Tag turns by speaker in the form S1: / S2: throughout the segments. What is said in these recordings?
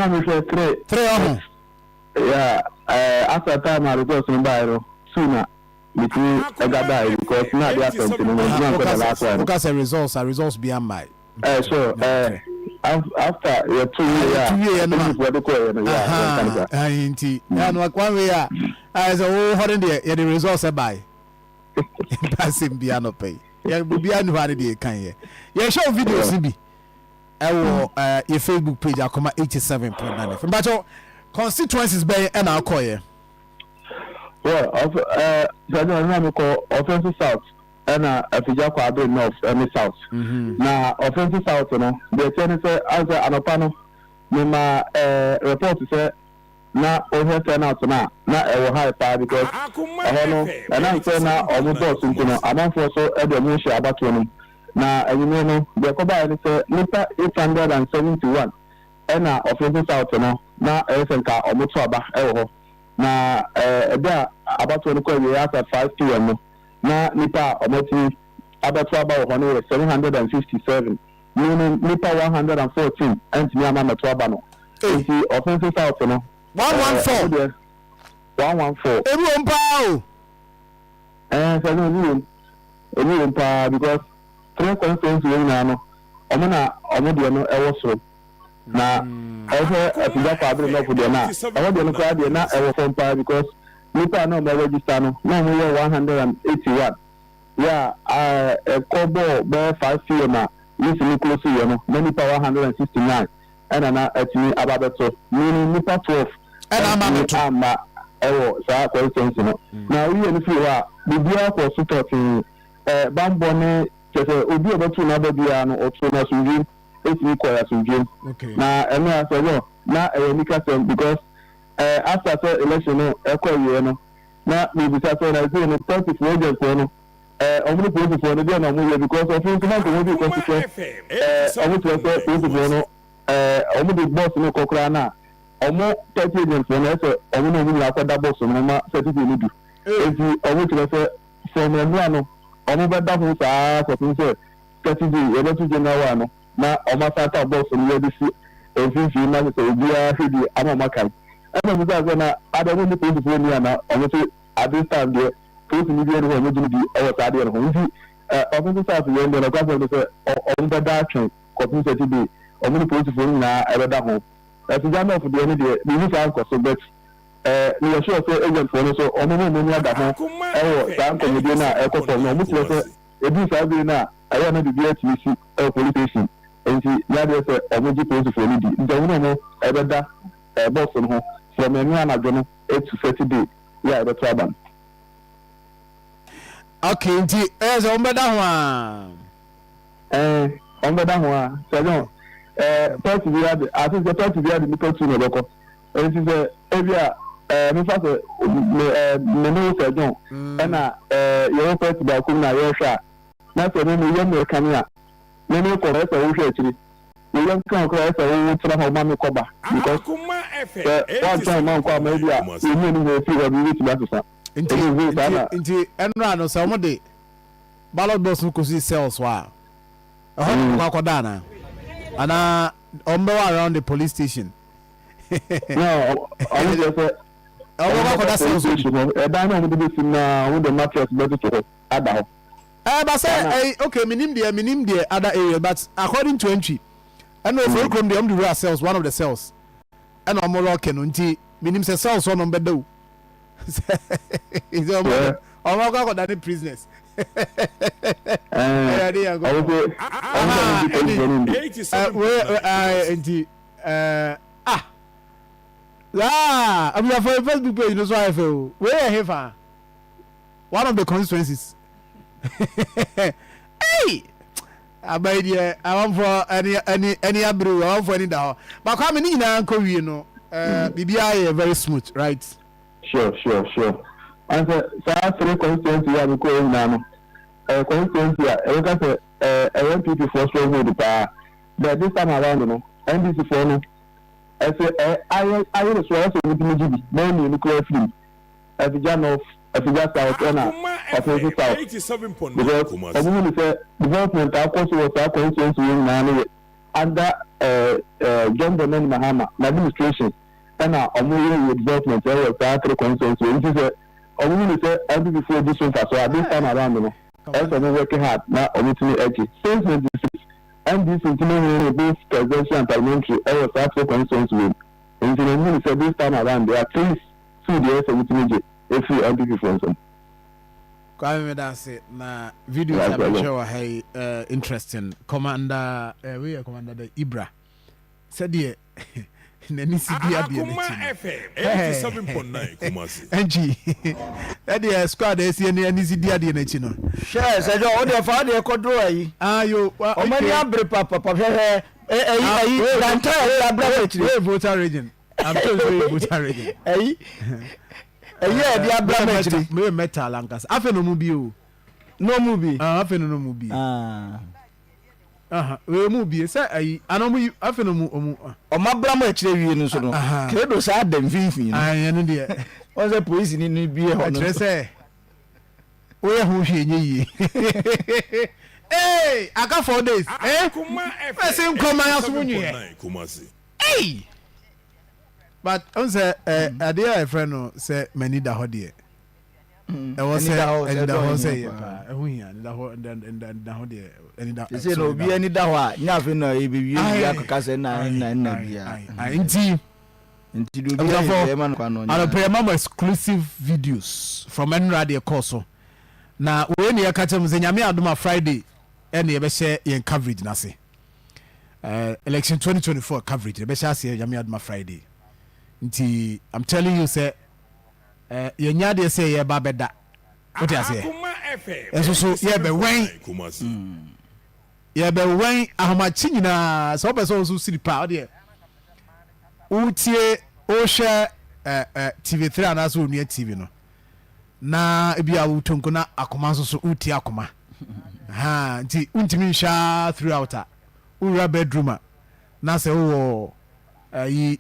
S1: I'm sure 3. Yeah, after time I results in Biro sooner between I got died because now they are something.
S2: Because the results beyond my.
S1: So after 2 years,
S2: 2 years, no. And like 1 year, as a whole holiday, the results are by passing piano pay. Yeah, beyond vanity can ye. Yeah, show videos, CB. Your Facebook page, Akoma 87.9. But constituencies by and I'll call you.
S1: Well, offensive south and Afijako north and south. Now, offensive south, you know, the tennis as an opano, my report say, now over turnout now, not a high power because I don't know, and I'm saying now, almost you know, I'm for so every motion about one. Now, you know, the Koba is 871 and offensive south, you know, now everything car almost about na there about 20 we have at 5 p.m. na nipa omoti about 757 meaning nipa 114 and me am at no offensive south no
S2: 114 everyone pow
S1: everyone pow because 3 constituencies we na omo no e so na Afija Kwabri no for there na I want to cry there na e from power because nipa no me register no na we 181 yeah kobo be 5 pm this ni close here no nipa 169 and na atimi ababeto meaning nipa 12
S2: and
S1: ama ewo sa constituency no na we ni fi wa bibia ko support bambo ni tese obi obetu na babia no otu na sunji it's quite okay. Now, I say no. Now, because after the election, no, now we decided to say no positive agents, no. Only positive for the day, no, because of things like the constitution. Only to say positive, no. Only the boss, no, Kokrana. Almost 30 agents, no. So, only we like that boss, no, ma 30 we do. If you only to say from no, only that who's for things 30 we able to general no. Na omasata boss ni we disi efifi na se obia hedi amamakam ena bi za na adamu ni police ni na omoto adista de police ni bi no mo di e wata de no nti officer staff we ndo na kwa so se on da action copy set bi omo ni police ni na e be da ho e ti jam of de ni de ni fa nko so bet ni yo sure say agent for no so omo mo ni ada ho e wo sa nko ni de na e ko for no mo ti se e bi sa bi na ayo na bi bi atisi e police station enti ya dey say omoji police for ni di njawu no ebeda boss no from enu anadwo no 8 to 30 day ya ebeta ban
S2: okay nti so ombeda ho a so no party we had I think the party we had the people no beko enti say ebia me fa so me no say no na your party ba kum na yo sha na so me yo me kania many correct or actually we don't come correct or try how many cover because one time come maybe you need to figure we to that into enra no so mo de ballot box ko see cells wa kwa kodana ana ombe around the police station
S1: no only just
S2: kwa koda cells
S1: e da na mo de be na wo the mattress better to ada
S2: but say okay minim there other area but according to entry and for come the real cells one of the cells and I'm lock no nti minim say cells one number do is go that prisoners I'm your Facebook page no so I feel where here one of the constituencies hey abaidia I want for any abru I want for any da but come ni na nko wie no bibia very smooth right
S1: sure and so three constituency ya ko na no constituency ya e ka say NPP for strong hold pa but this time around no NDC for no I say I so with me GB no ni ko free Afija North Afija South and Afija South because say development are also was our constituency na no under John Dramani Mahama administration and omu development was that constituency which is omu say every before this one so at this time around no as omu working hard na omu tini edge since 96 and this international both presidential and parliamentary was that constituency and omu say this time around there at least 2 years omu tini edge if you MPP for some
S3: kwame medase na video that show hey interesting commander we commander the Ibra said here nani sidi ade
S4: Akoma FM 87.9 Kumasi
S3: NG ade squad esi nani sidi ade na chi no
S5: share say do o dey fa dey kodro ayi
S3: ayo
S5: o mani abre papa hwe ayi danta ya abra chire
S3: voter region I'm told voter region
S5: ayi e di abra chire
S3: me metal ankasa afa no mu bi o
S5: no mu bi
S3: afa no mu bi we mu bi say ayi anomu afa no mu
S5: o mabra ma chire wie no so no credo sa dem finfin no
S3: ayi no de
S5: o say police ni bi e ho no
S3: say o ye ho hwe nye yi hey aka 4 days
S4: Akoma FM
S3: person come ya so nwie
S4: Kumasi
S3: hey but on say ade a friend no say mani da ho de e was say and da ho say ehun ya da ho de any da
S5: say no bi any da ho a nya fe no e be wie akaka say na bia
S3: nti
S5: do bi e man kwa no
S3: I play mama exclusive videos from Enrade course na we ne yakata mu nyame adoma Friday ene ye be share yen coverage na se election 2024 coverage ye be share se nyame adoma Friday nti I'm telling you say ye nya de say ye ba beda what you say
S4: Akoma FM
S3: eso ye be wen
S4: Kumasi
S3: ye be wen ahomachi nyina so be so siri pa de utie o share TV3 anaso onua TV no na ebia wutonko na Akoma so utie Akoma ha nti untimi sha throughout ura bedroom na se wo yi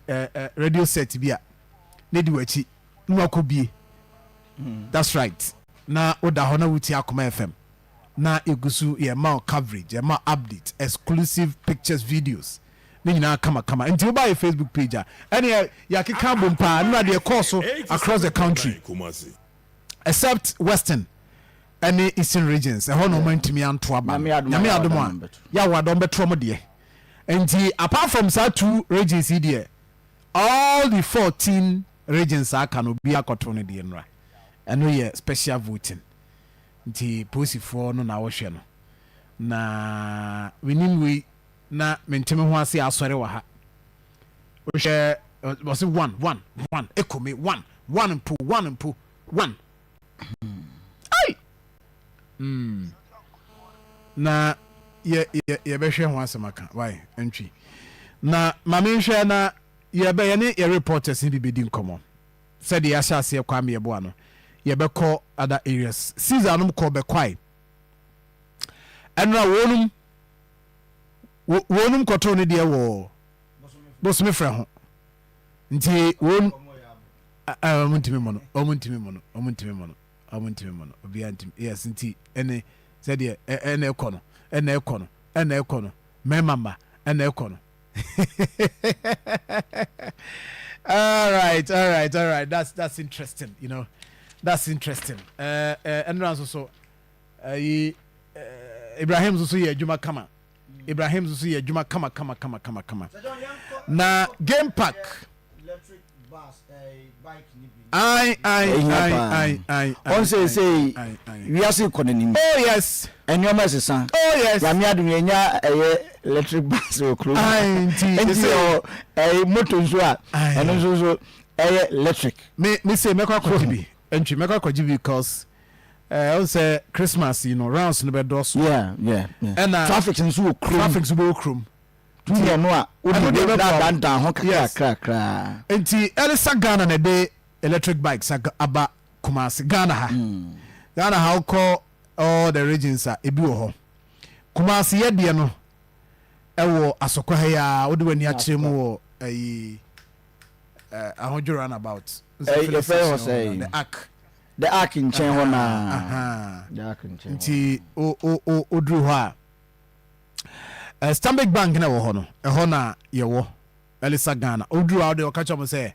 S3: radio set bia ne di wachi nwa ko bie that's right na oda ho na wutie Akoma FM na egusu ye ma coverage ye ma update exclusive pictures videos ni nyina kama nti oba Facebook page ene ya keka bompa na de course across the country except western and eastern regions e ho no mantimi anto aba nyame adomo ya wadom betro mo de nti apart from sa two regions here all the 14 regions aka no bia koto no de nra eno ye special voting nti posifo no na wo hwe no na we na menteme ho ase asore wa ha o hwe was it one ekome one ai na ye be hwe ho asemaka why entry na mame hwe na ye be ye ne ye reporters ni bibedi nkomo said ya sha ase kwa me bo ano ye be call other areas season no call be kwai enra wonum koto ne de wo bosome fra ho nti won omuntimi mono obi antim yes nti ene said ye ene ekono memamba ene ekono all right that's interesting, you know, that's interesting. And also Ibrahim so ye adwuma kama Ibrahim so ye adwuma kama na game park
S5: electric bus bike ni bi
S3: I
S5: on say we are still connecting.
S3: Oh yes,
S5: and your message son.
S3: Oh yes,
S5: ya me adum nya electric bus o kro
S3: and
S5: say motor nso a and so electric
S3: me say make kwaji bi entry make kwaji because I say Christmas, you know, rounds no be dos.
S5: Yeah.
S3: And
S5: traffic nso
S3: krom
S5: tuye no a odi that down ho kra
S3: enti elisa Ghana na dey electric bikes aba Kumasi Ghana ha Ghana ha call all the regions ebi wo ho Kumasi ye de no ewo asokwa ha ya odi wani akire mu wo ahojuro about
S5: the ark in chen ho na the ark in chen
S3: nti o odru ho a Stanbic Bank na wo ho no ho na ye wo Elisa Ghana oduru awde o kacho mo say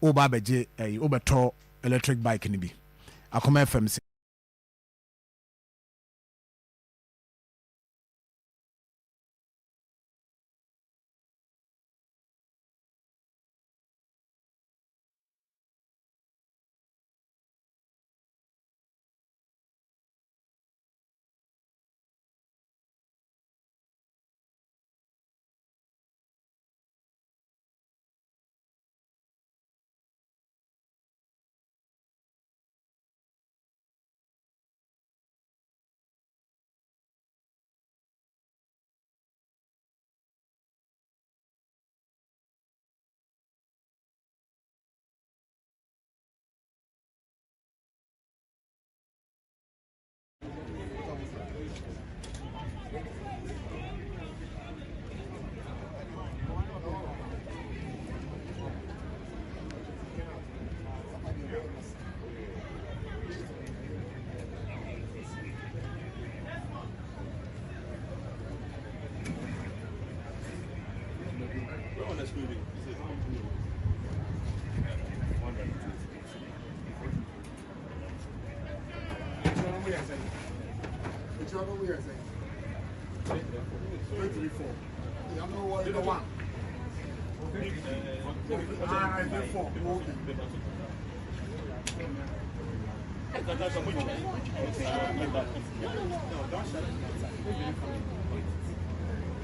S3: o ba beje o beto electric bike ni bi Akoma FM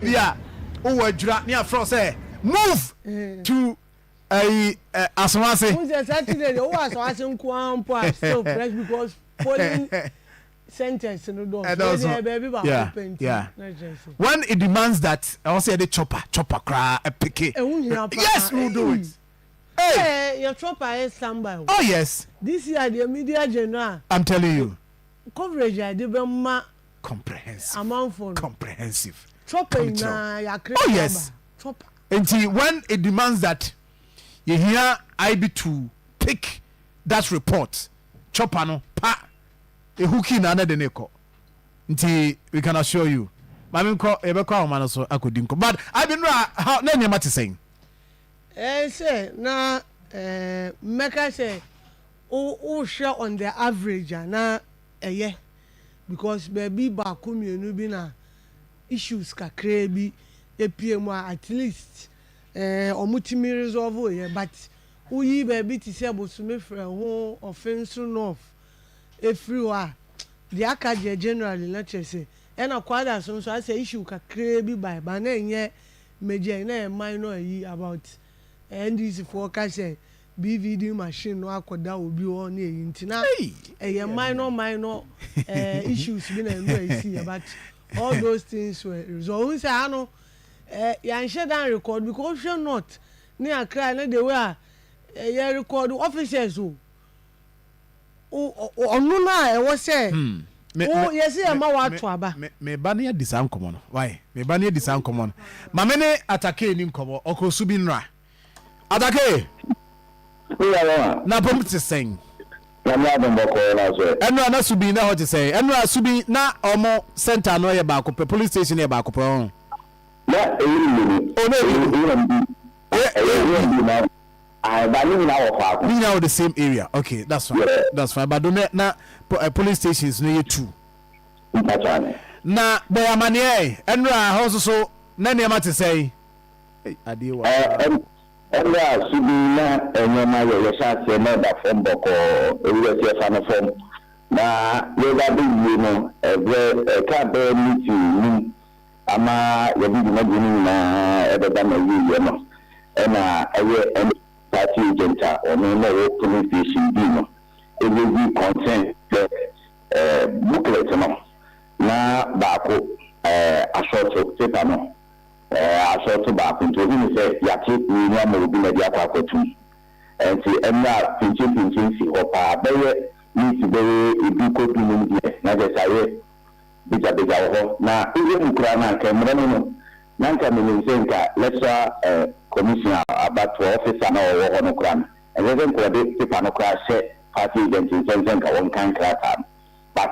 S3: Yeah, oh, near Frost say move to Aswase.
S5: Who's Saturday? Oh, Aswase Nkwampo still fresh because polling sentence no do. Yeah.
S3: When it demands that I also say the chopper cry a picky. Yes, we'll do it.
S5: Hey, your chopper is somebody.
S3: Oh yes.
S5: This year the media general.
S3: I'm telling you.
S5: Coverage I did be
S3: comprehensive.
S5: Amount for
S3: comprehensive.
S5: Chopper na
S3: oh yes.
S5: Chopper.
S3: Until when it demands that you hear IB to pick that report, chopper no pa a hooky na de neko. Until we can assure you. Mami ko ebeko amano so akodinko. But I been how na nyama te saying.
S5: Say na make say o share on the average na yeah because baby ba komienu bi na issues kakra bi epiem at least omutimi resolve yeah but uyi baby ti say bosume frɛ ho offense north everywhere the akaje generally na say na kwada so I say issue kakra bi by na enye major na minor yi about NDC forecast BVD machine no akoda obi o na eyi ntina minor issues bi na no see but all those things were resolved. Say ano yan share down record because you're not near cry na the way you record officers o onu na e wo say oh yes e ma wa to aba
S3: me ba na disan komo no why me ba na disan komo no ma me ne atake ni komo okosu bi nra atake na bom te sen enu ana subi na ho te sen enu asubi na omo center no ye ba ko police station ye ba ko pro
S2: na I believe
S3: now the same area. Okay, that's fine. Yeah. That's fine. But don't na police stations no you two. Na boy amanie enra house so na nema te say. Adewa.
S2: Enra subina enyama ye sha se na da form boko ewe se fa no form. Na le ga bi no e ka be meeting ni ama ye bi na gini na e da na yi no. Na aye party agent or no police station no it will be consent booklet no na baako assault paper no assault baako to be say yati ni na mo bi na dia kwa kwatu enti emna pinche si opa beye ni ti beye ibi ko tu no die na je saye bija ho na ile mukura na kamera no na nka me nsenka lecture commission about officer na wo no kran and then ko de paper no kra share party agent in ka won kan kra but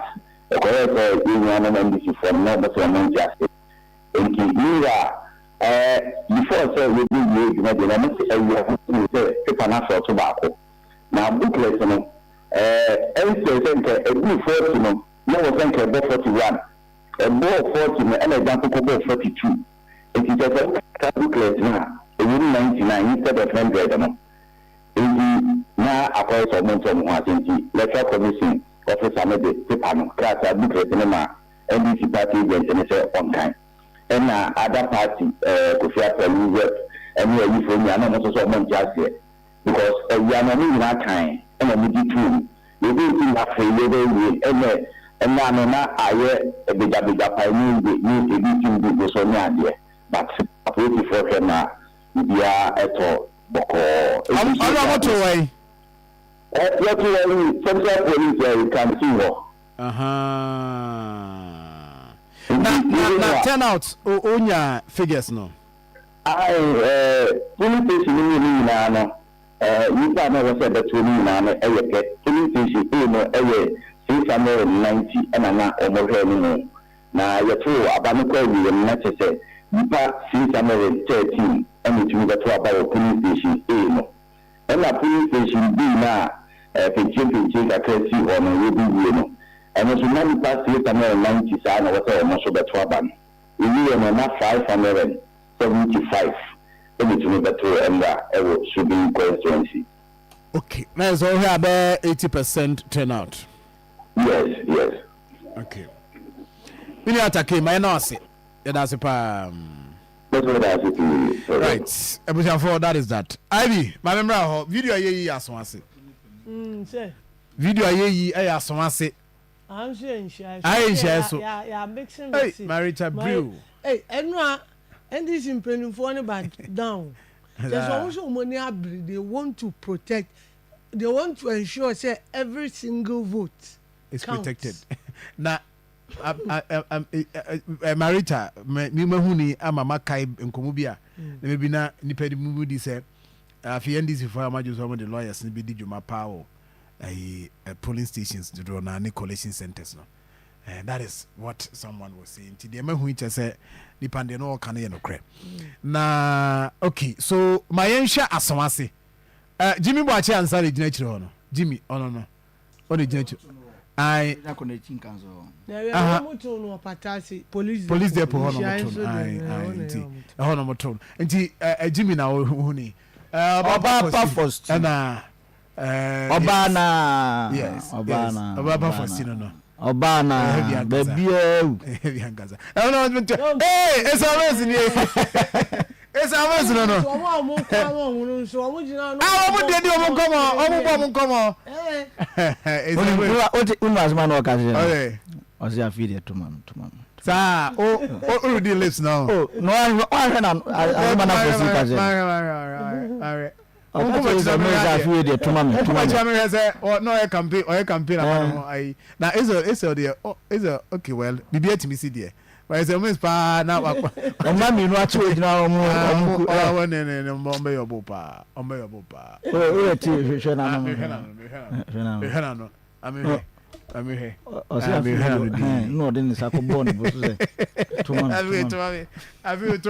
S2: ko ye ko you know na ndisi from no but no just nti mira before say we do you na dey na me say paper na so to baako na booklet no say nke ebu 40 no no was nke ebu 41 ebu 40 no and example ko 42 nti just booklet na ewu 99 instead of 100 no nti na akwai so mo to mo atinti electoral commission officer na dey paper no class booklet no ma NDC party agent and say on time and other party Kofi Apelu rep and you for me I know so much just here because we are not in that time and we did too you do in that way and now I a big pioneer new editing the so near but appreciate for him we are at all boko I'm
S3: not away
S2: what you central police you can see
S3: na turnout onya figures no
S2: police station ni na no you can know what the two ni na police station no 690 na omo ni no na yeto abanokwa wi na chese nipa 613 and to the to about police station no na police station B na pinche akasi ono yebi no and as many past 690 sana wata almost better ban we are na 575 and to better and should be constituency.
S3: Okay, now so we have 80% turnout.
S2: Yes.
S3: Okay. Ini atake my no say that's pa right. For that is that. Ivy, my member video ye asonse.
S5: Say.
S3: Video ye asonse.
S5: I'm saying
S3: so.
S5: Yeah, mixing.
S3: Hey, Marita Brew.
S5: Hey, and this in penny for anybody down. There's also money. They want to protect. They want to ensure say every single vote
S3: is protected. Now, Marita, me mahuni amama kai nkomubia. Maybe na nipa di mubudi say. Afi NDC for amajo so the lawyers ni bi di juma power. Polling stations to draw na collation centers no and that is what someone was saying ti the mahu che say depend no kan ye no kre na okay so my ensha asomase Jimmy Boache answer the gina chire no Jimmy no o de gina chire ai
S6: na connecting kanzo
S5: na moto no patasi police
S3: depot hono moto ai nti hono moto nti Jimmy na hu ni
S6: Baba first
S3: na
S6: Obana.
S3: Yes.
S6: Obana.
S3: Obaba Faustino no.
S6: Obana. Baby.
S3: Heavy hangaza. Hey, it's always in here. It's always no.
S5: So wa mo kwa mo so wa mo jina no.
S3: Mo dey o mo komo.
S6: It's Umazman occasion.
S3: Okay.
S6: Osi afide to mam.
S3: Sa o the lips now.
S6: Oh, no I na
S3: All right.
S6: Is
S3: okay well bibi atimi si there but is a miss pa na wa
S6: mami no achi ojina
S3: no mombe yo bopa
S6: o ti hwe na no
S3: I'm here.
S6: No, then it's a bonus.
S3: To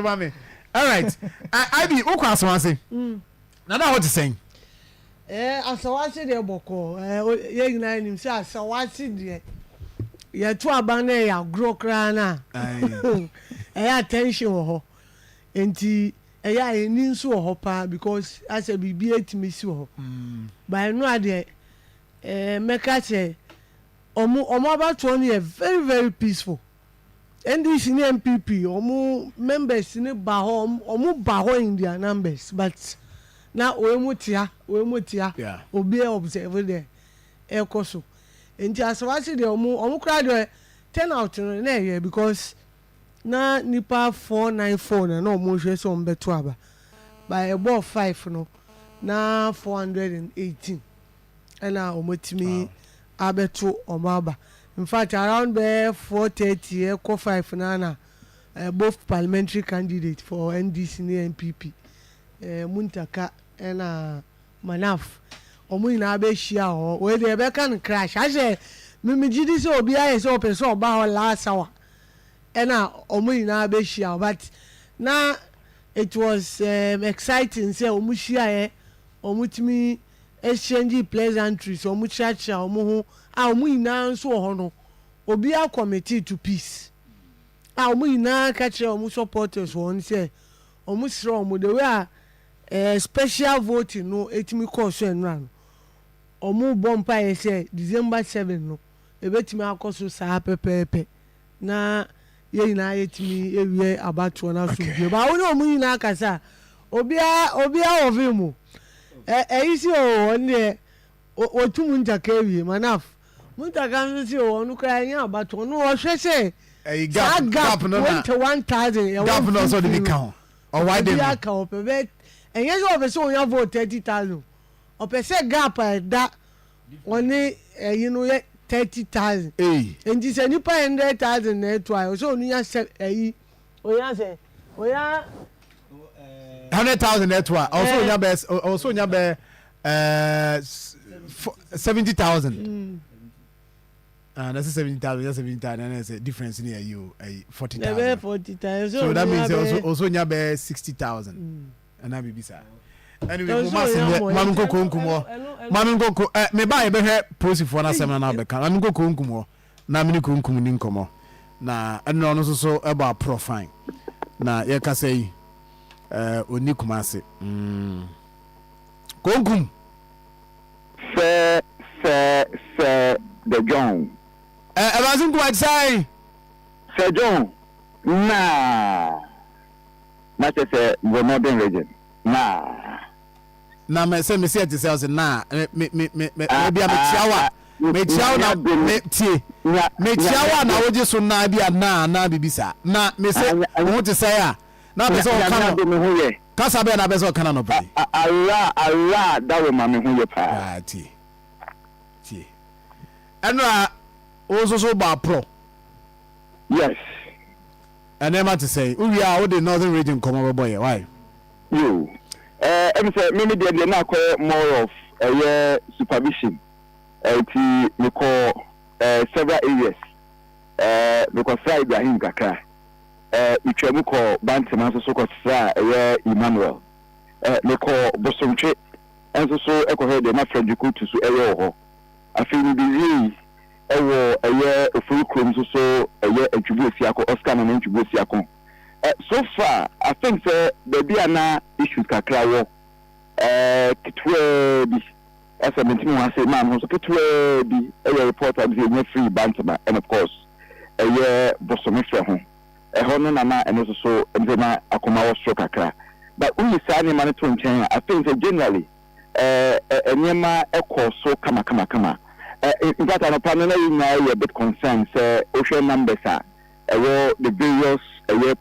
S3: mommy. All right. I be o kwaso ase. Na what is saying?
S5: Asawase de boko. Ye nyina nim say asawase de. Ye to abane ya gro kra na. Attention ho. Enti ya eni nso ho pa because as a bibi etimi si ho. By no ade meka say omo about 20 years very very peaceful. NDC ni MPP omo members ni ba ho in their numbers but na we mutia obi observe there ekoso enti asawase de omo kra de turnout no na here because na nipa 494 na omo hwe so mbeto aba by above 5 no na 418 and omo timi abeto omaba in fact around there 430 equal 5 na both parliamentary candidate for NDC and MPP Muntaka and Manaf omu na be shia ho we dey be kan crash I say me gidi so obi aye so person oba ho last hour ɛna ɔmo nyinaa bɛhyia but na it was exciting sɛ ɔmo hyiaeɛ ɔmo tumi exchange pleasantries ɔmo kyiakyia ɔmo ho a ɔmo nyinaa nso wɔ hɔ no obiara committed to peace a ɔmo nyinaa ka kyerɛ ɔmo supporters wɔn sɛ ɔmo srɛ ɔmo the way a special voting no etumi kɔɔ so ɛnura no ɔmo bɔ mpaeɛ sɛ December 7 no ebetumi akɔ so saa pɛpɛɛpɛ na yɛn nyinaa yɛtumi ewie abatoɔ na so bie ba wɔn ɔmo nyinaa kasa obiara wɔ fim o ɛyi si o wɔn deɛ wɔtum ntaka ewie manaf ntaka nso si o wɔn kora ɛnyɛ abatoɔ no wɔhwɛ sɛ saa gap 21,000
S3: gap no ɔsɔ de bi ka ho ɔwɔ de mu
S5: aka ɔpɛ bɛ ɛnyɛ sɛ ɔpɛ sɛ wɔnya vote 30,000 ɔpɛ sɛ gap a ɛda wɔne ɛyi no yɛ 30,000 nti sɛ nipa 100,000 na ɛto a ɔsɛ ɔno sɛ ɛyi ɔnya sɛ ɔnya
S3: 100,000 ɛto a ɔsɔ ɔnya bɛ 70,000 that's 70,000 that's 70,000 and that's a difference in you 40,000 so that means also nya be 60,000 and that be bisa anyway mami nkoko me ba ye be hwe posifo na sem na be kan mami nkoko nkumo na mini kunkum ni nkomo na eno no so e ba profile na ye ka sei oni kumase konkum
S2: se the John
S3: Abazin ku atsai
S2: Sir John na say the northern region na
S3: me say me say it sells na me bia me chiawa na me tie me chiawa na woje so na bia na bibisa na me say wo te say a na be so kan no kasa be na be so kan no pai
S2: Allah that we ma me hu ye pa
S3: tie enra so ba pro
S2: yes
S3: and then what to say we are the northern region come over boy why
S2: you em say me dey na call more of supervision we call several areas because side ya him kakra itwemu call bantima so ko sa Emmanuel we call bosomtwe enso so ekohe de na Frederick to so ho afi ni bi ewo ofuru krom so atwubu siako Oscar na atwubu siako so far I think say there be ana issues kakra wo kitwe bi asa mentimi wan say man so kitwe bi report am say free bantama and of course bosomi fe ho ho no na eno so na Akoma wo so kakra but only say any man to nchen I think say generally enyema so kama in fact, I'm a bit concerned. Ocean numbers are the various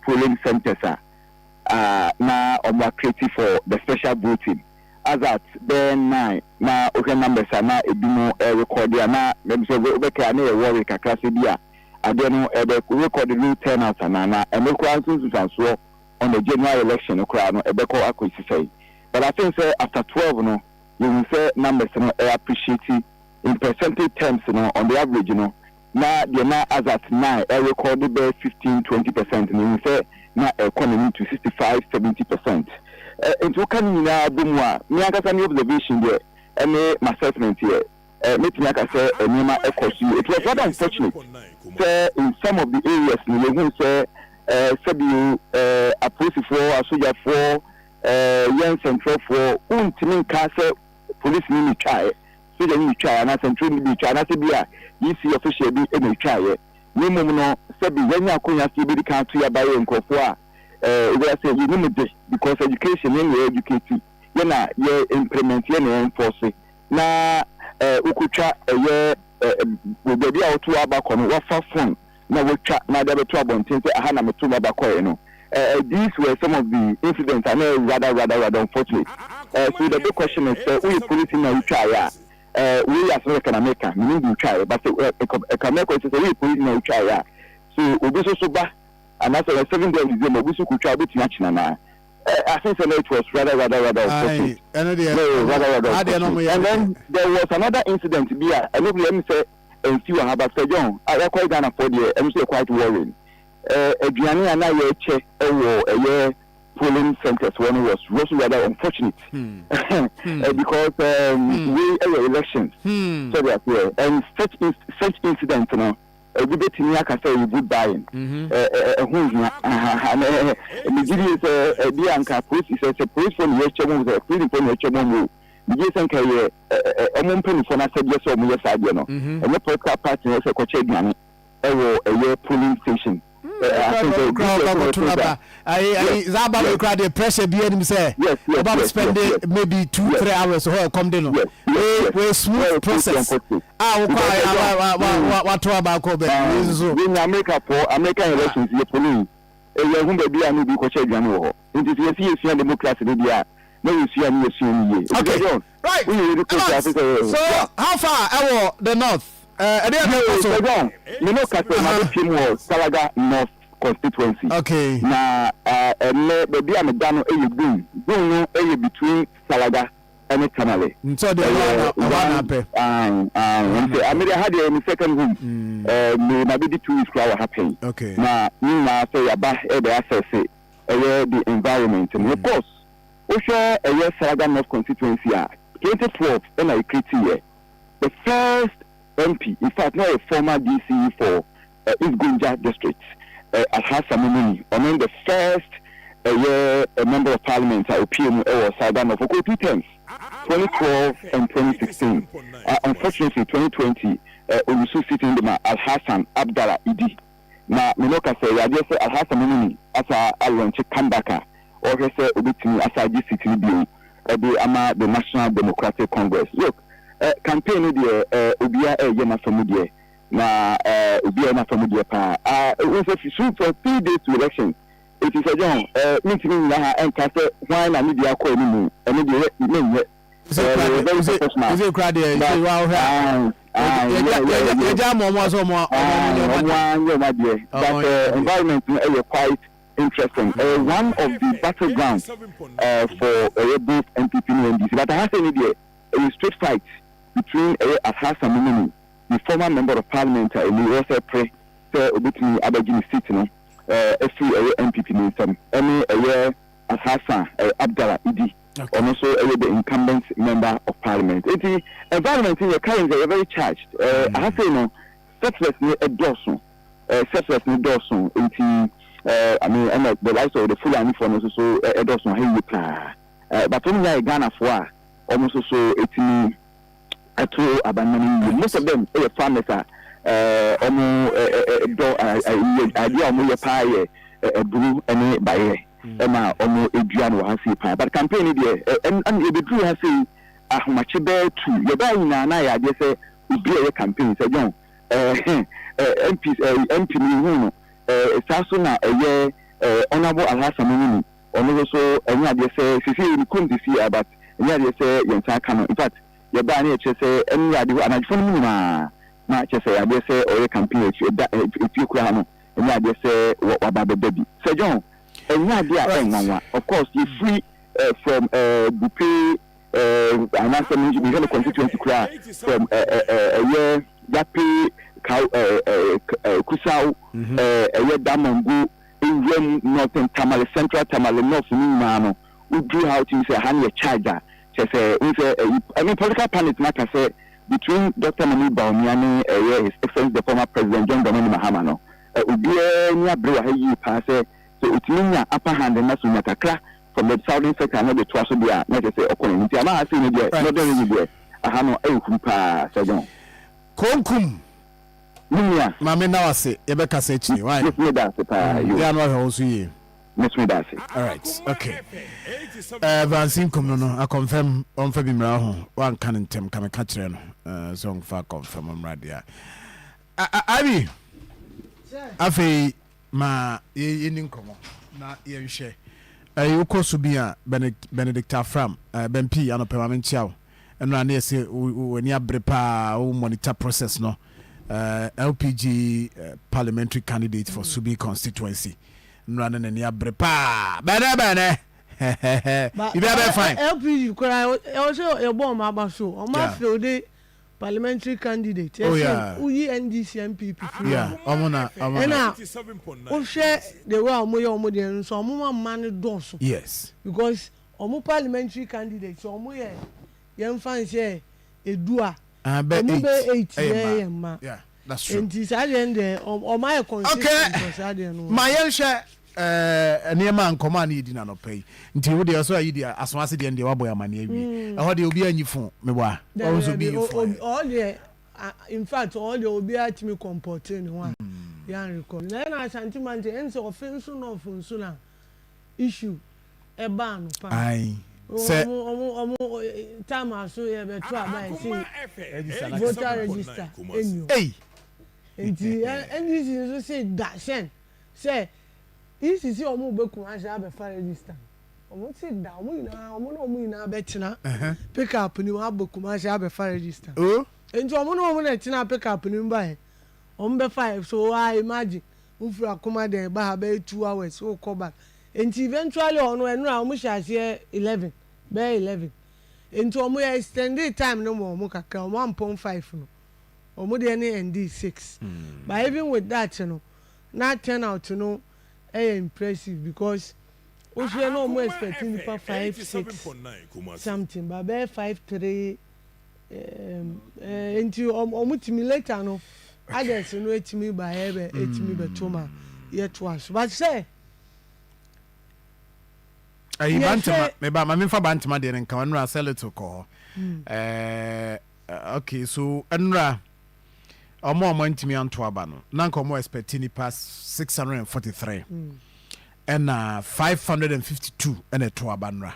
S2: polling centers are now creative for the special voting. As at then now ocean numbers are now a bit more recorded. Now, maybe so we can worry Kakasidia. I don't know record the new turnout and local answers so on the general election. But I think after 12, you will say numbers appreciating. In percentage terms, on the average, now the now as at now, recorded by 15-20%, and you say now economy to 65-70%. And what can you now do more? Me I got any observation there, and my assessment here. Meeting like I say, it was rather unfortunate. Say in some of the areas, you say, a police for, a soldier for, young central for, police need try. So then you try and I central be try and I say bia you see official be any try ni mum no say be when you konya see be the country ya buy nkofo a we say you need this because education when you educate you na you implement you na enforce na ukutwa we be dia otu abakọ no wa fa phone na we twa na da beto abonten say aha na meto abakọ no these were some of the incidents and rather unfortunate so the big question is we police na we try ya we as well can America we need try but America is we police na try so obi so ba and after 7 days we so could try bit na I think it was rather unfortunate. And then there was another incident here and let me say and see what about John I quite Ghana for the I'm quite worrying aduane a na yɛ kyɛ ɛwɔ polling centers when it was also rather unfortunate because we elections so they are and such incidents debate in Yaka say good buying. Nigeria is a Bianca police is a police from your channel, a police from your channel. The Jason Kay, a month for us, yes, or yes, I don't know. And the podcast party has a coach a year polling station.
S3: Zaba crowd the pressure be him say about spending maybe 2-3 hours so come down we smooth process what about Kobe
S2: in America for American elections the police whom be a new coach general it is a democracy media no see okay
S3: right so how far the north
S2: Salaga North constituency.
S3: Okay.
S2: Na baby I'm done between Salaga and Tamale.
S3: So the one
S2: I mean I had in second room. Maybe 2 weeks ago happened.
S3: Okay.
S2: Na say about the the environment and of course Osha Salaga North constituency 2012 and I created the first MP, in fact, not a former DC for East Gunja district, Al-Hassan Mumuni, among the first a member of parliament, PM or Southern of 2 terms, 2012 and 2016. Unfortunately, 2020, we saw sitting in the Al-Hassan Abdallah Idi. Now, Minoka say, I just say Al-Hassan Mumuni as a launch comebacker, or he said, Ubitini as a GCT bill, the National Democratic Congress. Look, campaign Ubia Yena Famudie, na Ubia na Famudie pa. It was a shoot for 3 days to election. It is a young meeting na and cast why na media call me and media name.
S3: Is it crowd there?
S2: That environment is quite interesting. One of the battlegrounds for both MPP and DC. But I have to say, a straight fight between Al-Hassan Mumuni, the former member of parliament, and the also pray Obitini Abagini City, every MPP minister, Al-Hassan Abdallah Idi, and also the incumbent member of parliament. The environment in your current is very charged. I have to say, no, settlers a dozen, settlers need dozen. I mean, and the likes of the full uniform also a dozen, but only Ghana for almost also 18 to abandoning most of them farmers are idea of pie a blue and by Emma almost a Giano has pie. But campaign and the true has seen a much better to your buying and I just say we be a campaign. So, John, MP, Sasuna, a year, honorable Al-Hassan also, and I just say, we couldn't see but yeah, they say you in fact, your banner say any idea and I phone not just say I just say or a campaign if you crown and I just say what about the baby. So John, and idea of course you free from the pay and answer means we have a constituency cry from a year that pay Kusau a year Damangu in Northern Tamale Central Tamale North we drew out in say hand charger. I mean political panic matter say between Dr. Manu Baumiani, his excellence the former president John Dramani Mahama no. Near Brewer he pass so it means upper hand and national matter from the southern sector and the Twasso Bia, not to say opponent. I'm not saying it not there. I have no Kumpa Sajon.
S3: Konkum.
S2: Munya.
S3: Mamma now say Ebeka Sechi. Why? You are not also here.
S2: All
S3: right, okay. Vancine Commono, I confirm on Fabimra, one cannon tem come a catcher, song far confirm on radio. Abby, Afe, ma in common, not ye share. You course to be a Benedicta Fram, Ben P. and a permanent chow, and run near say when you prepare monitor process no LPG parliamentary candidate for Subi constituency. Running in your brepa, bene. You better fine.
S5: LPG, also a bomb about so. On my field, parliamentary candidate.
S3: Oh yeah.
S5: Uyi NDC MPP.
S3: Yeah. Omona.
S5: O share the way omo dey so omo man doso.
S3: Yes.
S5: Because omo parliamentary candidate so omo ye fan say edua.
S3: Omo
S5: be 8 ma.
S3: Yeah. That's true.
S5: And this again o my constituencies.
S3: Okay. My young share niema nkoma na yidi na no pay nti wo de so ayidi asomase de wabo ya mane awie e ho de obi anyifo meboa also be
S5: all the in fact all the obi atimi comporting one yan record na sentiment ense offense no offense na issue e ba no pa
S3: ai se
S5: omo time aso ye be try by say voter register enyo nti NDC so say that say this is your move back to have a register. Almost sit down, we now betina pick up new book have a register. Oh, and so I'm pick up new by on 5. So I imagine if you Akoma there by 2 hours, so call back. And eventually on when I shall say 11, by 11. And so we extended time no more, Mukaka 1.5 no. Or more than ND 6. But even with that, you know, not turnout, you know. Impressive because we should no more expecting for 5, 6 something, but by 5, 3 into omutimi later no. Others no etimi by ebe etimi betoma yet once. But say
S3: ayi bantama me ba ma fa bantama de nka wanura sell it to call. Okay, so anura omo ntimi anto aba no na nka omo expecting pass 643 and 552 and a to aba nra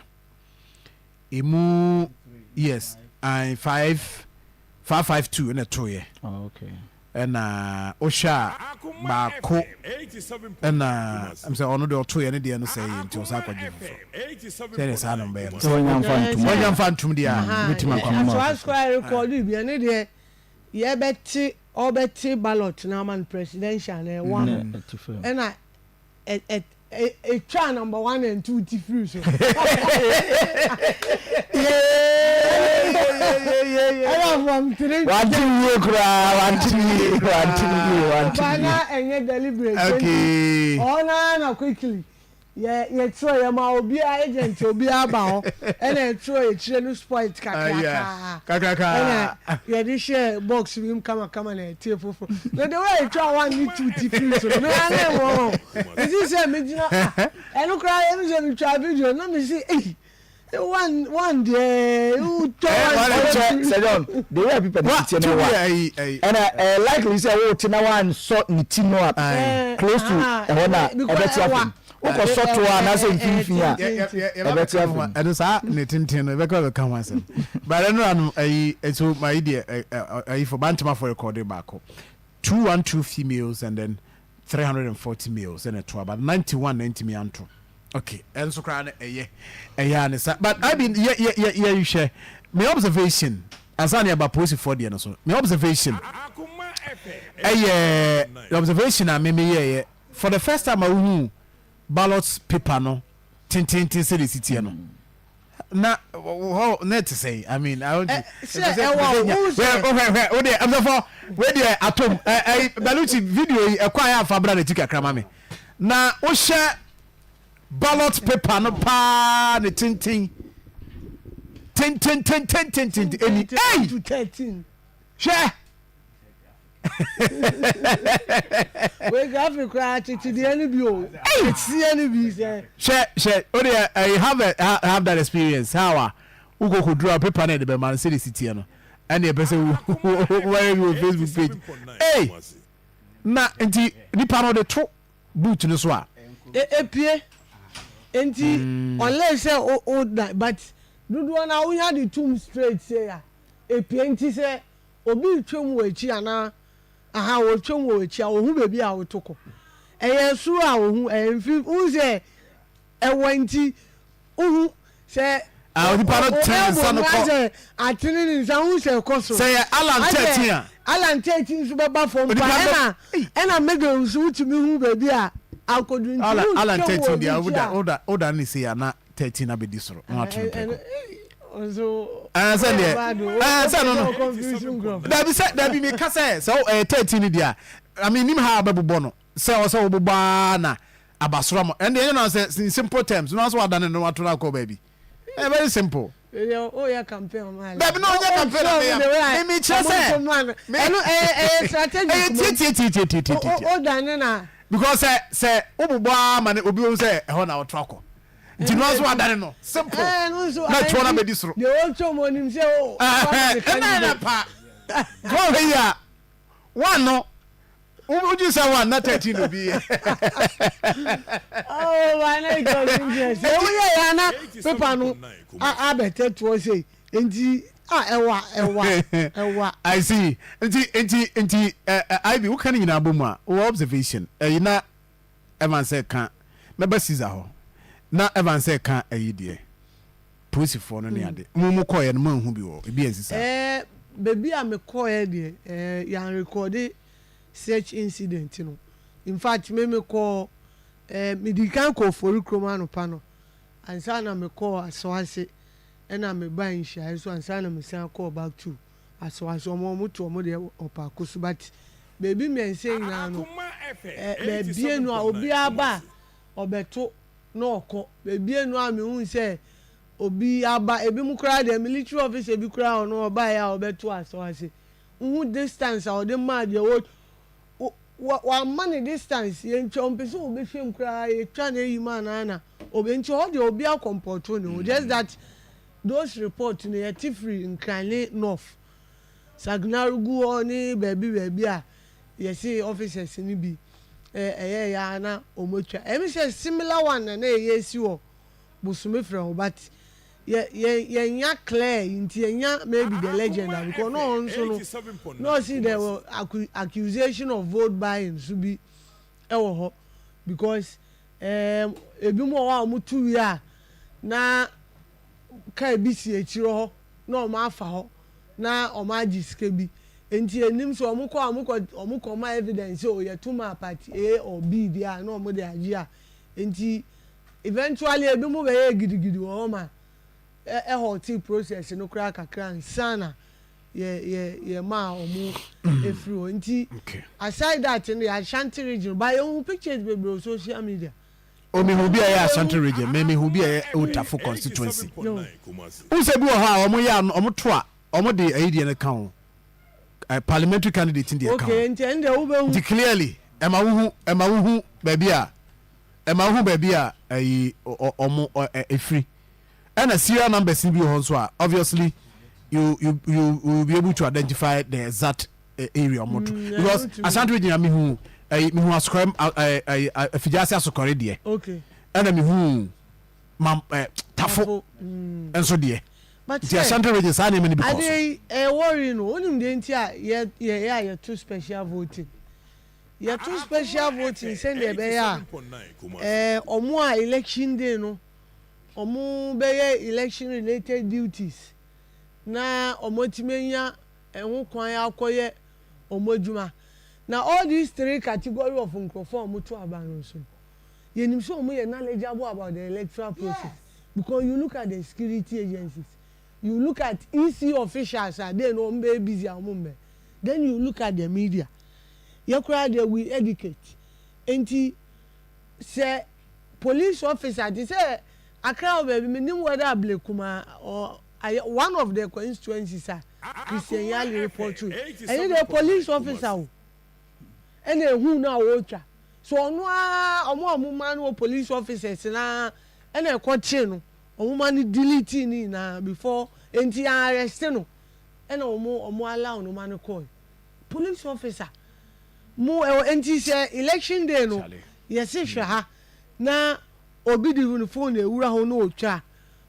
S3: emu yes and 552 and a to ye.
S6: Oh, okay.
S3: And osha baako and I'm say ono de to ye ne de no say nti osa kwaje fo say sa no be no
S6: So when
S3: fantum dia metima kwa
S5: so I square record bi ne de ye beti obeti ballot na man presidential na one and a try number 1 and 2 different so I from 3
S6: 1 2 kra 1 2
S5: bana enye deliberate
S3: okay
S5: ona quickly ye try ya ma obi agent obi aba ho and try chire no spoil
S3: kakaka
S5: ye dey share box with him come na tie fofo no the way try 1 need 2 different so no na wo this say me jina enu cry enu say me try video no me see one day you
S6: talk John the way people sit here now and likely say oh tina one so ni tino up close to ona ebeti Oko soto na say mfimfin a ebeti afun
S3: eno sa ne tintin no beka be kan wasen but eno anu ayi so my idea ayi for bantama for recording back 212 females and then 340 males and a 12 but 90 me anto okay and so cry eye sa but I been you share my observation asani about post for the so my observation observation me for the first time I ballot paper no tin city city no na net say I mean I want to say I'm for where the atom baluchi video acquire for brother tika krama me na o share ballot paper no pa ne tin any
S5: 8 to 13
S3: share
S5: we got to cry to the enemy it's the enemy
S3: share I have that experience how we go draw paper na the man city no and the person where you Facebook page hey na enti nipa no de to boot no so a
S5: epie enti unless say o but dudu na we had the tomb straight say ya epie enti say obi twem wo echi ana aha wo twem wo echi a wo hu bebi a wo toko eye su a wo hu emfi hu say ewonti hu say
S3: the parrot ten son of
S5: atini ni san hu say koso
S3: say
S5: Alan 13 so beba from pa na mega hu tumi hu bebi a akodun
S3: Alan 13 dia oda ni say na 13 abedi soro no atun
S5: so
S3: say no
S5: confusion group
S3: that be me ka say so 13 dia I mean him ha ababobo no say o say oboba na abasoro mo and you know say in simple terms no so adane no wato na ko baby very simple
S5: oh yeah campaign man
S3: baby no yeah campaign me che say
S5: strategy oh dane na
S3: because say oboba man obi say e ho na wato nti no so adane no simple na tona be disro
S5: the old chom nim say oh
S3: na pa go here one no would you say one not 13 will be
S5: oh my god yes we are na paper no abete to say nti ewa
S3: I see nti I be who can you na bomu a observation you na Evan say kan meba Caesar ho na Evan say kan ayi de police for no ne ade mu ko ye no manhu bi wo e bi ensisa
S5: baby am ko ye de yan record search incident no in fact me call medical call for Akoma no pano ansa na me call aswase na me ban hia so ansa na me san call back to aswase omo to omo de opa kosu but baby me say na no baby enu a obi aba obeto no oko baby enu a me hu say obi aba ebi mu kra de military officer bi kra ono oba ya obeto aswase hu distance a ode ma de wa money distance ye ncho mpese obi hwem kra ye twa na yima na obi ncho ho de obi akomporto no just that those report no ye tifri nkranle north sagnarugu oni baby a ye see officers ni bi ya na omotwa emi say similar one na ye si wo busume fra ho but ye nya clear inti nya maybe the legend because no so no see there were accusation of vote buying so be ewo ho because ebi mo wa mo tu ya na kai bi si echiro ho na o ma afa ho na o ma jiske bi enti enim so omo ko ma evidence o ye to ma party A or B dia na o mo de agi a enti eventually ebi mo be ye gidigidi o ma whole process no kra kakra nsana ye ma omu efro nti aside that in the Ashanti region by your pictures be social media
S3: me who be a Ashanti region me who be a Utafo constituency who say bi ha omo ya omo to a omo de ayi na kan parliamentary candidate in the account
S5: okay nti ende wo be
S3: clearly ema wo hu baby a ayi omo efri and a serial number CB so obviously you will be able to identify the exact area because Ashanti region me who ascribe fijasi asokore de
S5: okay
S3: and me who tafo and so de
S5: but
S3: the Ashanti region say name ni because
S5: I worry no onim de ntia ye too special voting ye too special voting send e be ya omo a election day no omo be election related duties na omo timenya ehun kwan akoye omo djuma na all these three category of microphone omo to aban so yenim so omo ye knowledgeable about the electoral process because you look at the security agencies you look at EC officials they no be busy amumbe then you look at the media you crowd they will educate enti say police officer they say Accra baby menim whether Ablekuma or one of the constituencies Christian Yali report to and the police officer and who now ultra so no omo man police officers na and e kwache no omo man delete ni na before enti arrest no and omo allow no man call police officer mo enti say election day no yes hwe ha na obi di phone ewura ho no otwa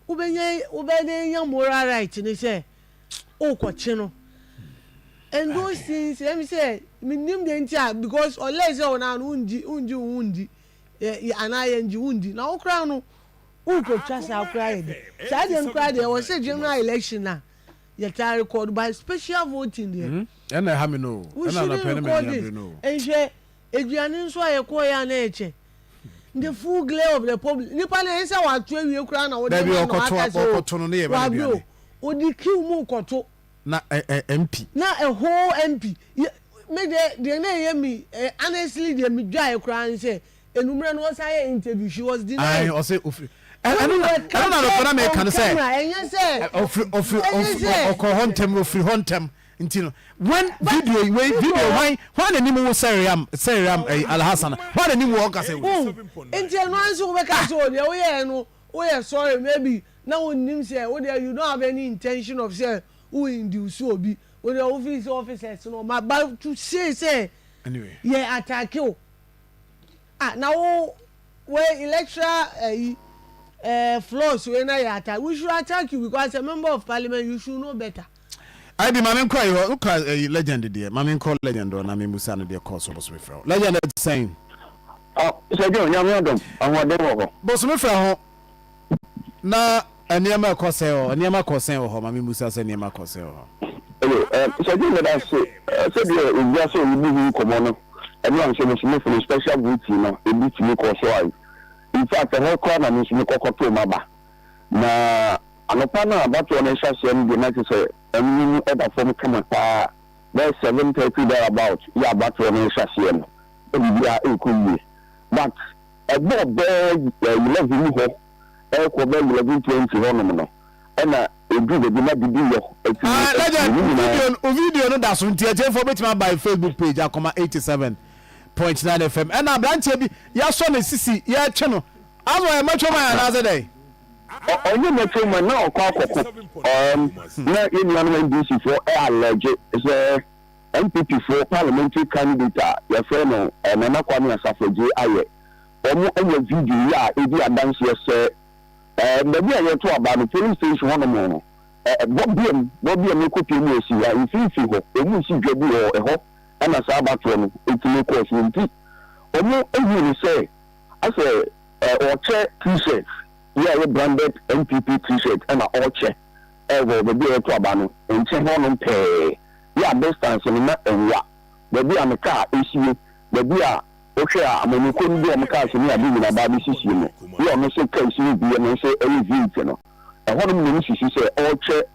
S5: ubenya moral right ni say o kwache no and those things let me say minim de ntia because unless you na unji anaye nji undi na okra no ukotwa sa okra ye sa de nkra de was a general election na yet record by special voting there
S3: and I have no and I no
S5: enje eduane nso ayekoya ya na eche the full glare of the public nipa na ense wa to awie kura na wo de
S3: no aka so
S5: odi kill mu koto
S3: na MP
S5: na a whole MP me de na hear me honestly de me dwa ekran say enumre no say interview she was denied
S3: I say ofri na me kan say ofri hontem ofri hontem ntino when video why any mo seriam Alhassan why any mo ka say
S5: ntino anso we ka so de we are sorry maybe now nim say you don't have any intention of say who induce obi with the officers no my about to say
S3: anyway
S5: yeah attack you now where electoral flaws when I attack we should attack you because a member of parliament you should know better.
S3: I be mamen cry you legend there mamen call legend or na me musa no dey call so boss me frɛ legend is saying
S2: so John nyame adom awon dey wo
S3: boss me frɛ ho na eniema kɔsɛ o eniema kɔsɛ o ho mamen musa sɛ eniema kɔsɛ o
S2: so John let us say bi o bia so we be komo no emi an so me for special duty no e bi timi kɔ so ai in fact her call na me so me kɔkɔto maba na anopa na abato na hwase am de na say emi eda form kama pa by 7:30 there about ya abato na hwase am e bia e kunye but ebo be 11 ho e ko be 11:20 ho no no e na edu de bi na bibi yo
S3: video no da so ntia je for betima by Facebook page Akoma 87.9 FM and abranche bi ya so na sisi ya che no azo e macho man na ze dey
S2: onye macho man na okwa na inu na NDC for allege is MPP for parliamentary candidate ya friend no na Kwame Asafoje aye omo enye video ya e bi adanse se maybe I to about the police station one more Bobby copy mu esi ya infinity ho emu si dwabu ho ho ana sa abato no etime course nti omo ehu ni say ase oche t-shirt ya branded MPP t-shirt ana oche wo be to about no nche ho no pe ya distance ni na enwa be am car esi be a okay amani ko ndi am car ni abi na ba bi sisi no ya no se kai si bi no se eyi view no one minute she said all check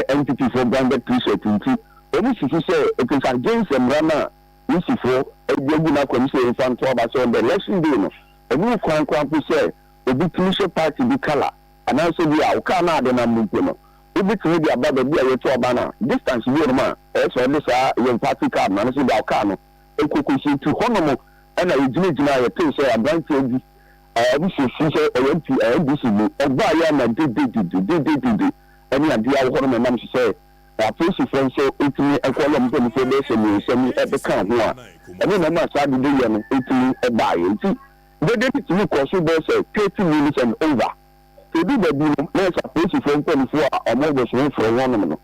S2: entity for branded t-shirt nti any she say it is against them rana this for ebi na kwani say fan to about so the election day no ebi kwan say obi t-shirt party bi color and also bi a ka na de na mpo no obi timi bi aba bi a yeto aba na distance bi no ma so this your party card na so bi a ka no ekokosi to honomo na ejina ye tin say abranche bi this is say this is ogba ya na de any idea what my mom say police friend say etimi ekwolo mpo ni fe be say me say me e be kan ho a ene na ma sa de ye no etimi e ba ye nti de timi ko so be say 30 minutes and over to do the bill na sa police friend ko ni fo a mo be so for one no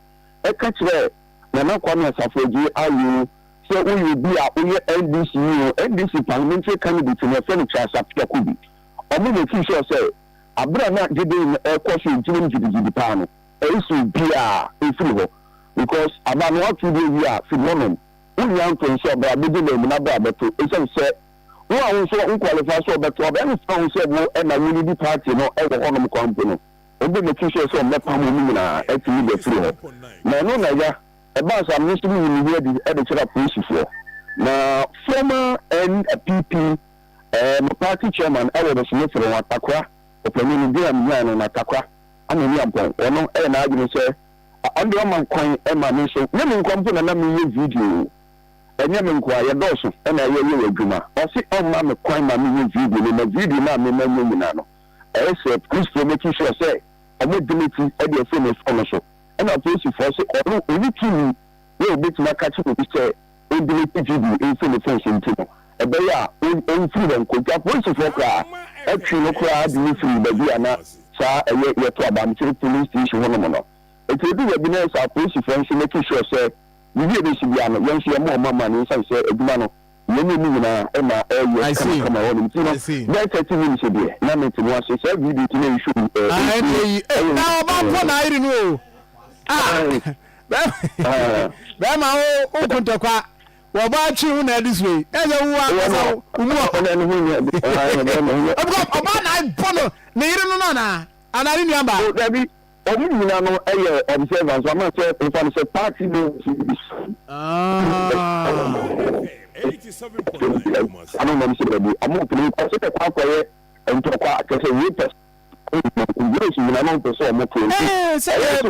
S2: e ka kire na Kwame Asafoje ayu say we be a NDC parliamentary candidate na fe ni chasa Kubi omo me fi sure say abra na de question jidi pa no e be a free because about what to do here phenomenon we want to say about the name na ba beto e say we are so qualify so beto but any strong say we and na unity party no e go hono company obi me fi sure say me pa mo ni na e ti be free na no na ya e ba sa me so ni here the chira police for na former NPP party chairman I was no for one takwa opinion bi am ya no na takwa ameni ampon ono na agini say under man coin e ma me so me nkompo na me video enye me nkwa ye doso na ye adwuma o si on ma me coin ma me video na video na me manyo nyina no e say please for make sure say o me delete e dey phone on so na police for say o ni timi we bit na catch up say o delete video in phone ntino ebe ya on freedom ko ja police for kra e twi no kra di free ba bi ana sa ye to aba mtiri police station hono mo no e ti bi we bi na sa police for nso make sure say we be be sibia no yen hye mo mama ni say say eduma no ye ni nyina e ma ye kama hono mtino na 30 minutes bi na me ti mo say video ti na issue
S3: na ba po na iri no ba ma o kontakwa wo ba chi hu na this way e je wo asa umu
S2: ona ni hu
S3: oba na bono ne ire no na anari ni amba
S2: dabi Omi nyina no eye observance wa ma say in say party no.
S4: 87.9 Kumasi.
S2: I don't know say be amu pili ko se kwa kwa ye ento kwa kese we pes. English nyina no pese omo pili.
S3: Say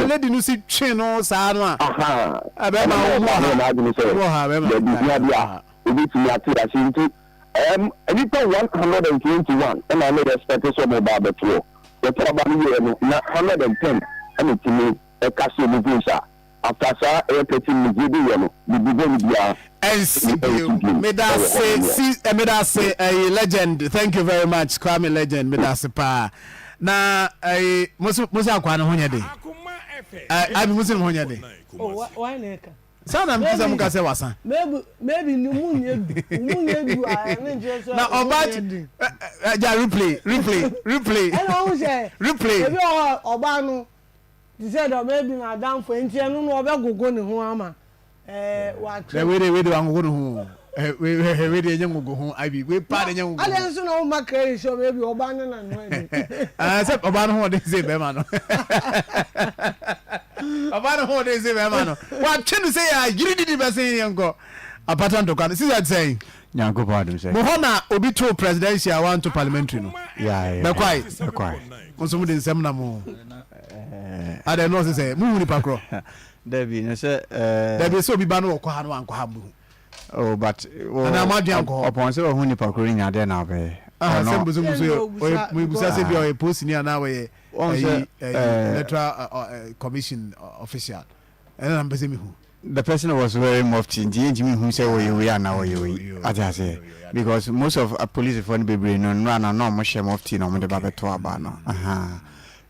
S3: lady no si twe no sa no a.
S2: Aha.
S3: Aba ma wo
S2: na adi say.
S3: Wo ha be ma.
S2: Ya bia. Obi ti ati asinti. Anything 121 and I made expect so more about the tour. The problem is 110 and it's me a castle visa. After sa e peti mi gidi yelo the bigger dia
S3: NCPU me da say a legend. Thank you very much Kwame legend me da say pa na musu akwa na honya de
S4: Akoma FM.
S3: I be musu honya de
S5: Oh, why neka?
S3: sana mkisa muka se wasan
S5: Maybe ni munye du a na nje so
S3: na obat ja replay
S5: and who say
S3: replay
S5: maybe oba no they said maybe na down for enti no no obegogo ne ho ama wa
S3: the way they wango no ho we dey nyango ho abi we pa dey nyango
S5: ale nso na o makare so maybe oba no na no e
S3: say oba no ho dey say be ma no oba no ho dey say be ma no wa twenu say ya yiri di be say yango apatan to kan see that saying
S6: nyango pardon say
S3: mo ho na obi to presidential one to parliamentary no
S6: yeah
S3: be kwai
S4: Kumasi.
S3: mo de nsem na mo ada no say mu ni pakro
S6: Debbie no say
S3: Debbie so obi ba no okwa ha no ankwa ha mu
S6: oh but
S3: na amadu anko
S6: upon say hu ni pakro nya de na be
S3: sem buzu we busa say be o post ni ana we electoral commission official and I'm busy me who
S6: the person was very mufti nti who say we are now we I say because most of police for be brain no no mo share mufti no mo de ba beto aba no aha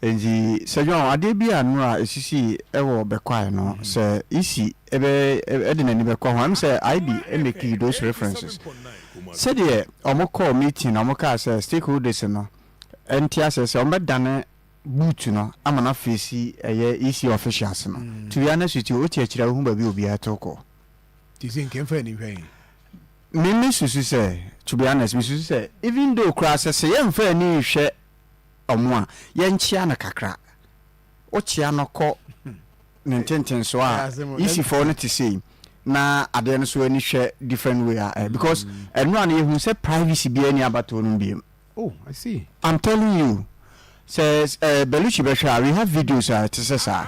S6: enji sejon ade bia no a esisi ewo bekwae no say isi ebe edina ni bekwa ho am say id make those references said ye omo meeting omo ka say stakeholders no enti ase say omo dane boot no amana face isi officials no to be honest with you o ti akira hu ba bi obi atoko
S3: ti sin ken fa ni hwan
S6: me susu say to be honest me susu say even though crash say ye mfa ni hwe omo a ye nchia na kakra o chia no ko nintenten so a isi for no to say na ade no so ani hwe different way because enu an ye hu say privacy bi ani abato no bi.
S3: Oh, I see.
S6: I'm telling you says Belushi Besha we have videos to say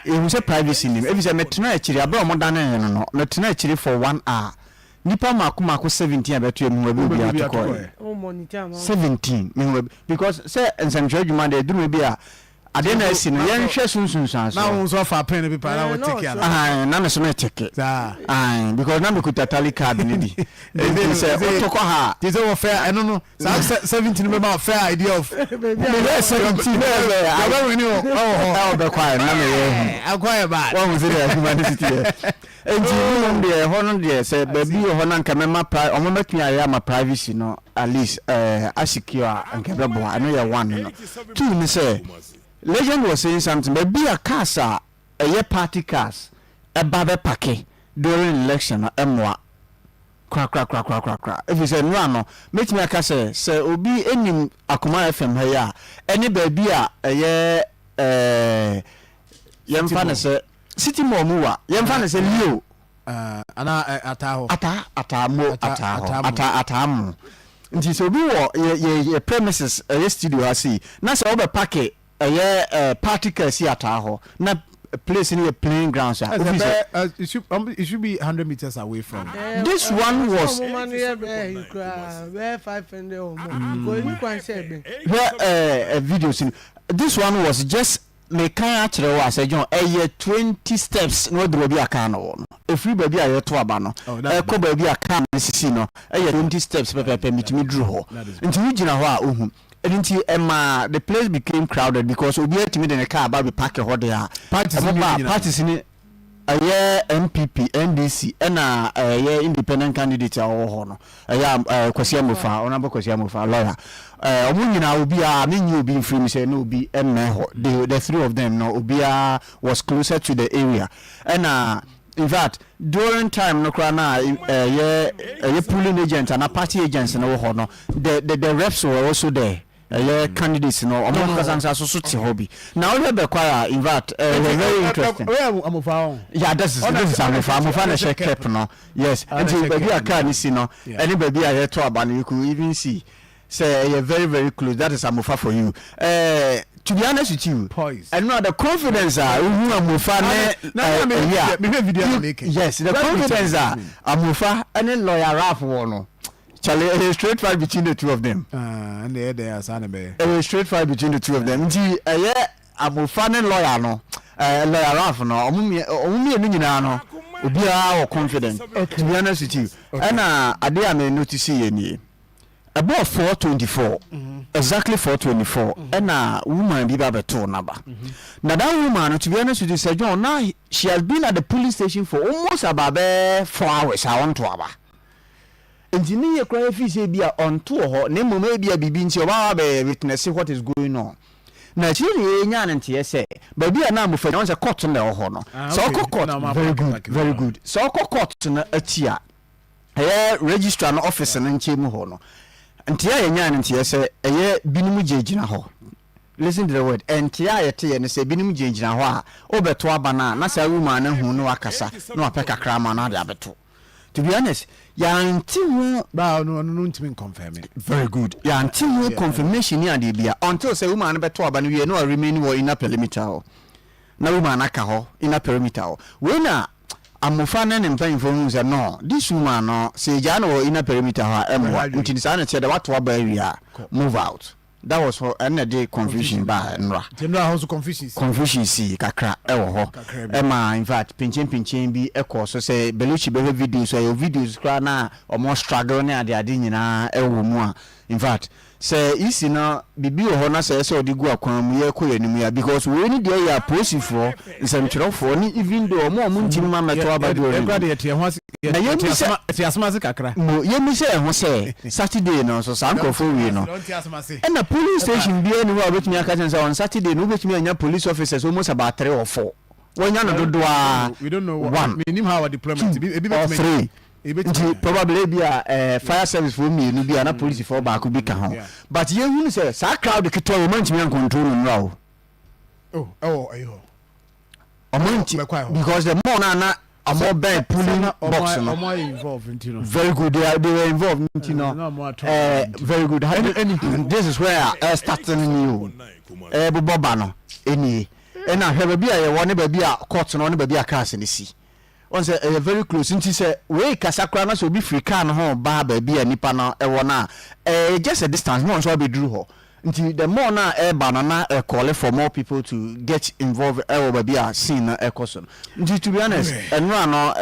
S6: it was a privacy name if you say metna actually abro mo dane no metna actually for 1 hour nipa makuma ko 17 abeto emu bi atoko
S5: oh monitor
S6: 17 because say ensanjwa djuma de duru bi a ade na esi no yen hwe sunsun so
S3: na won so fa pen bi pa na wo take
S6: ah na me so me take ah because na me kuta tally card ni di e say otoko ha
S3: this is fair no 17 me ma fair idea of
S6: baby 17
S3: aba we ni
S6: oh be quiet na me
S3: acquire bad
S6: one zero humanity enti no de ho no de say baby ho na nka me ma omo matumi aya ma privacy no at least asecure nka be bo ano ye one no two ni say legend was saying something but be a casa a party cars a babe pake during election emwa crack if you say no make me say obi enim Akoma FM here any baby a yemfa na say city momuwa yemfa na say leo
S3: ana ataho
S6: atamu nti so bi wo ye premises studio hasi na say obe pake party cars here ataho na place in a playing ground sir
S3: it should be 100 meters away from
S6: this one was
S5: 500 or more
S6: videos this one was just me kan akere wa say John 20 steps no do bi aka no if we baby aye to aba no ko baby aka no sisi no 20 steps pepe mitimi duru ho nti we gina ho a ohun edinti emma the place became crowded because obi atimi de ne car ba be park ho there parties ni aye MPP NDC na aye independent candidate awo ho no aye Kwasi Amofa onabo Kwasi Amofa lawyer omunyina obi a menyi obi free say no obi ho the three of them no obi was closer to the area and in fact during time no kra na polling agents and party agents no ho no the reps were also there candidates no omo kasansa so te hobby now we be quite in fact very interesting yeah this is amofa na shake cap no yes and baby aka ni si no any baby aye to aba you could even see say you're very very close that is amofa for you to be honest with you and no the confidence amofa yes the confidence amofa and lawyer Ralph no Charlie, a straight fight between the two of them.
S3: And they are son
S6: a straight fight between the two of them. I'm a fan and lawyer, no. Lawyer Ralph, no. No. We are confident. To be honest with you. And I may notice any. About 424. Exactly 424. And woman be able to number. Now that woman, to be honest with you, said John, now she has been at the police station for almost about 4 hours. I want to have. Engineer cry fi say bia on to ho na mmom bia bibi nti oba ba witness what is going on na chiri enya nte say ba bia na amofa na say court na ho no so court very good so court na atia registrar na office na nchemu ho no nte ya enya nte say binum jejina ho listen to the word nte ya yete ne say binum jejina ho a obeto aba na say woman na hu no akasa na apeka krama na de abeto. To be honest, no
S3: confirm it.
S6: Very good. Confirmation here the until say woman beto aba no we no remain wo inner perimeter. Na woman aka ho inner perimeter. We na amofa na nempan phone say no. This woman no say ja no inner perimeter ha emwa. Nti sa na che da wato aba area. Move out. That was for another confusion by Nra.
S3: General house confusion
S6: see kakra ewo ho. Emma in fact pinchen bi ekọ so say Beluchi be videos so your videos kra na almost struggle na ade nyina ewo mu a in fact say isi na bibi ho na say so odigu akwan mu ye ko yanimu ya because we need dey ya posifo nsɛmkyerɛfo ni even though mo ntimi ma meto abado na yemi
S3: kakra
S6: mo yemi say ho say Saturday no so sankofo wi no and the police station bi any wa betumi aka say on Saturday no betumi anya police officers almost about 3 or 4 wonya no dodo a
S3: we don't know one minimum how deployment
S6: be probably be a fire service for me no be na police for back bi ka ho but you who say sa crowd kito o man timi control no because the more na a more bad pulling box no more
S3: involved into no
S6: very good they were involved into no very good this is where I starting new boba no any and I have a be a one be a court no be a case ni si on say very close nti say we kasakra na so be free car no ho ba ba bi anipa na e wona just a distance no so be drew ho nti the more na banana call for more people to get involved ba bi a scene na ekoso nti to be honest enra no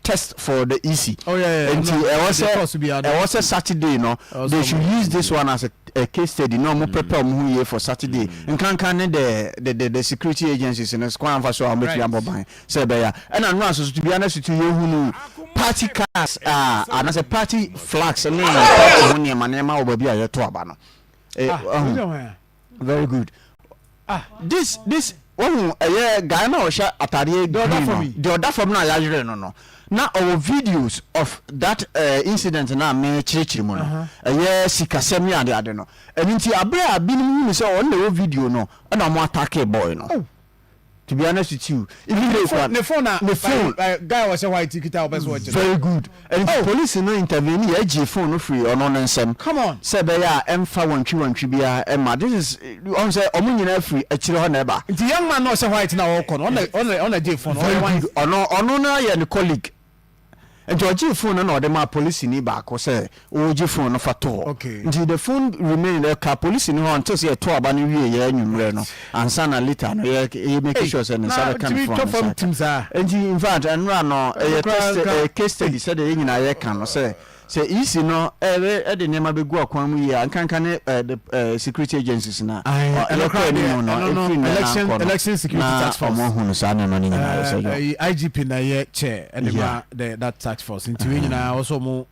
S6: test for the EC nti it was a Saturday no they should use this one as a case study no mo prepare mo here for Saturday nkan the security agencies in squad for so make you aboban say be ya and no so to be honest to you who party cars and as a party flags and party money manema obabi ayeto aba no very good this one guy na o sha atare the other from na yajure no na our videos of that incident na me chirichiri mo no sikasem ya ade no enti abra abinum hu say on the video no na mo attack boy no to be honest with you even the phone
S3: guy was a white ticket out best watch
S6: very good and police no intervene e agi phone no free ono no nsem
S3: come on
S6: say be ya emfa wantwi bia emma this is on say omunyina free akire ho na eba
S3: the young man no say white na wo kono on a j phone
S6: ono na ye ne colleague and your phone no the police ni back say oji phone no fato nti the phone remain the car police ni ho until say to aba no wie ye anwumre no ansa na later no ye make sure say inside can phone and in fact and no case study said the nyina ye kan no say easy no the nema be go akwan mu ye ankanka ne the security agencies na
S3: election security task force
S6: mo hunu sa na no nyina say
S3: IGP na ye chair and that task force into nyina also mo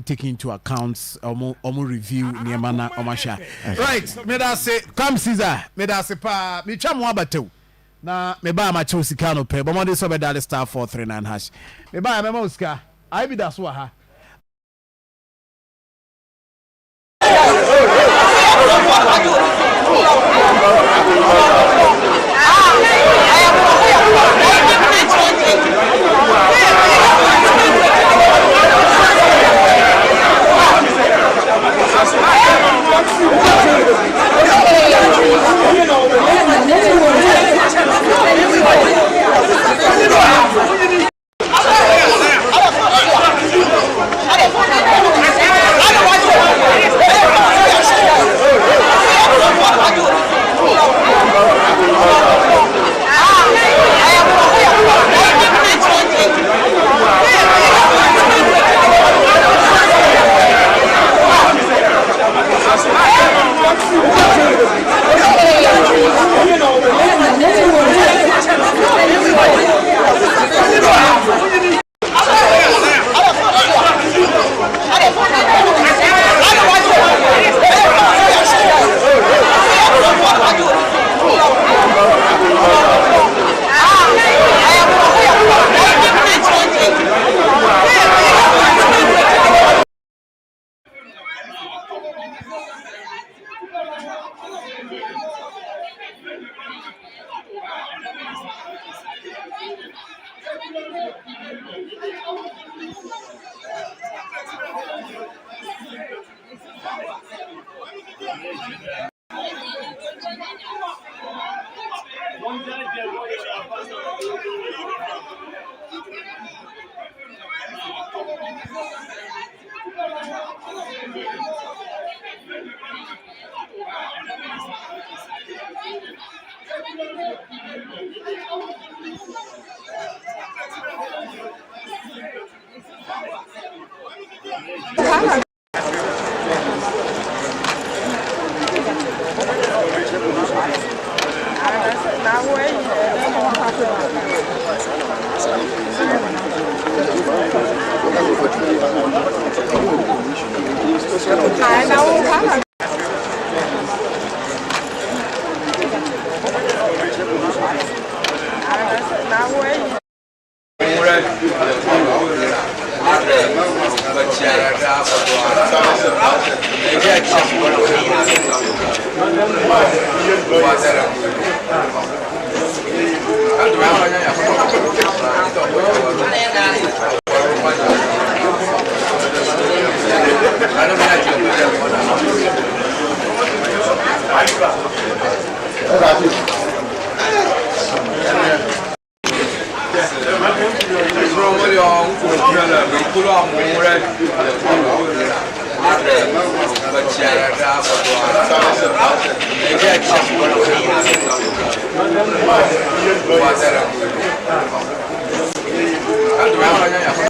S3: taking into accounts omo review nema na omasha right me da say come Caesar me da say pa me twa mo abatew na me ba ma chew sika no pe bo mo dey so be da star 439 hash me ba me ma usika I be da so ha